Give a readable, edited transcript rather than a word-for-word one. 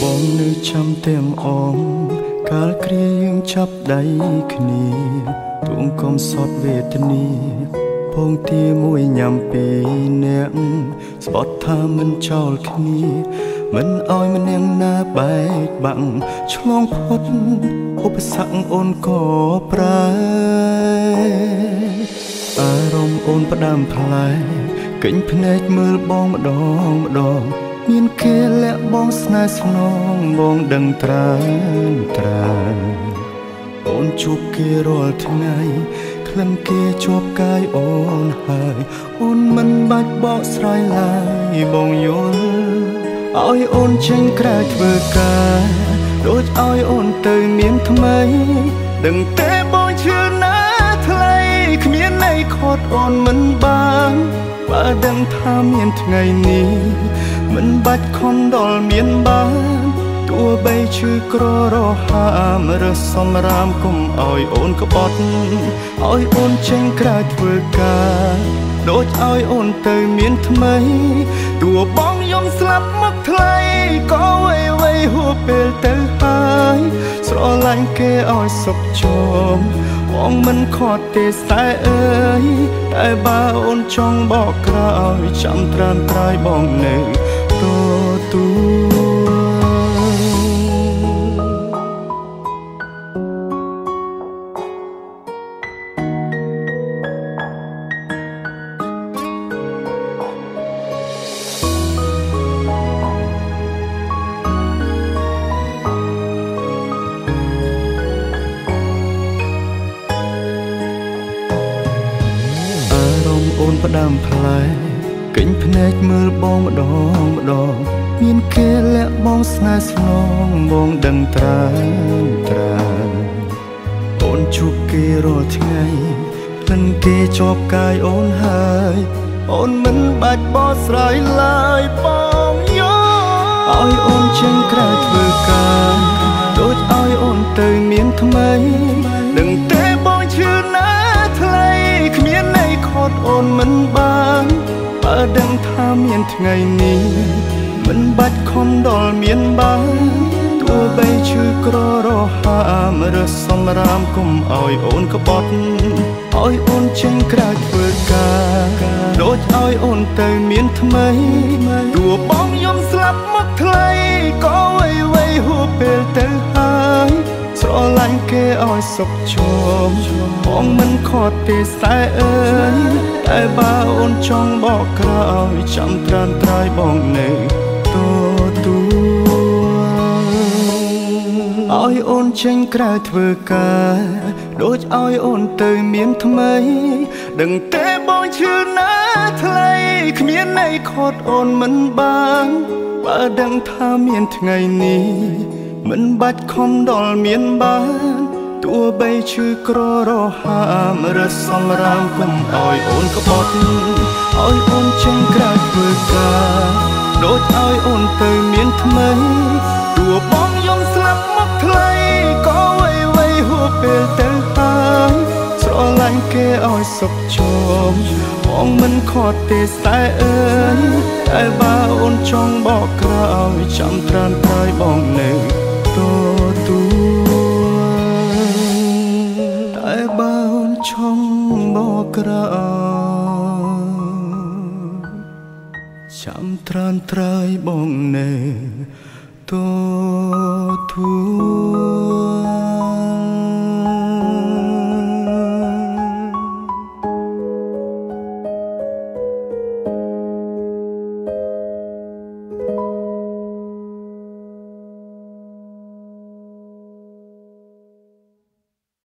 បងនៅចាំទាំងអងកាលគ្រាយើងចាប់ដៃគ្នាទួងកុំសតវេទនាពងទាមួយញ៉ាំពីរនាក់ស្បត់ថាមិនចោលគ្នាមិនអោយម្នាក់ណាបែកបាក់ឆ្លងផុតឧបសគ្គអូនក៏ប្រើអារម្មណ៍អូនផ្ដាំផ្លែកិញភ្នែកមើលបងម្ដងម្ដងមានគេលាក់បងស្នេហ៍ស្នងបងដឹងត្រាអូនជួបគេរាល់ថ្ងៃក្លិនគេជាប់កាយអូនហើយអូនមិនបាច់បកស្រាយឡើយបងយល់ឲ្យអូនចេញក្រៅធ្វើការដូចឲ្យអូនទៅមានថ្មីដឹងទេបងឈឺណាថ្លៃគ្មានន័យខត់អូនមិនបានបើដឹងថាមានថ្ងៃនេះមិនបាច់ខំដល់មានបានទោះបីឈឺក្ររហាមរើសសំរាមគុំឲ្យអូនក្បត់ឲ្យអូនចេញក្រៅធ្វើការដូចឲ្យអូនទៅមានថ្មីទោះបងយំស្លាប់មកថ្លៃក៏វៃហួពេលទៅហើយស្រឡាញ់គេឲ្យសុខជមបងមិនខត់ទេតែអើយតែបើអូនចង់បកក្រោយចាំត្រានត្រាយបងនៅទទួលអូនផ្ដាំផ្លែកិញភ្នែកមើលបងម្ដងមានគេលាក់បងស្នេហ៍ស្នងបងដឹងត្រាអូនជួបគេរាល់ថ្ងៃក្លិនគេជាប់កាយអូនហើយអូនមិនបាច់បកស្រាយឡើយបងយល់ឲ្យអូនចេញក្រៅធ្វើការដូចឲ្យអូនទៅមានថ្មីដឹងទេបងឈឺណាថ្លៃគ្មានន័យខត់អូនមិនបានបើដឹងថាមានថ្ងៃនេះមិនបាច់ខំដល់មានបានទោះបីឈឺក្ររហាមរើសសំរាមគុំឲ្យអូនក្បត់ឲ្យអូនចេញក្រៅធ្វើការដូចឲ្យអូនទៅមានថ្មីទោះបងយំស្លាប់មកថ្លៃក៏វៃហួពេលទៅហើយស្រឡាញ់គេឲ្យសុខជមបងមិនខត់ទេតែអើយតែបើអូនចង់បកក្រោយចាំត្រានត្រាយបងនៅទទួលឲ្យអូនចេញក្រៅធ្វើការដូចឲ្យអូនទៅមានថ្មីដឹងទេបងឈឺណាថ្លៃគ្មានន័យខត់អូនមិនបានបើដឹងថាមានថ្ងៃនេះមិនបាច់ខំដល់មានបានទោះបីឈឺក្ររហាមរើសសំរាមគុំឲ្យអូនក្បត់ឲ្យអូនចេញក្រៅធ្វើការដូចឲ្យអូនទៅមានថ្មីទោះបងយំស្លាប់មកថ្លៃក៏វៃហួពេលទៅហើយស្រឡាញ់គេឲ្យសុខជមបងមិនខត់ទេតែអើយតែបើអូនចង់បកក្រោយចាំត្រានត្រាយបងនៅតែបើអូនចង់បកក្រោយចាំត្រានត្រាយបងនៅ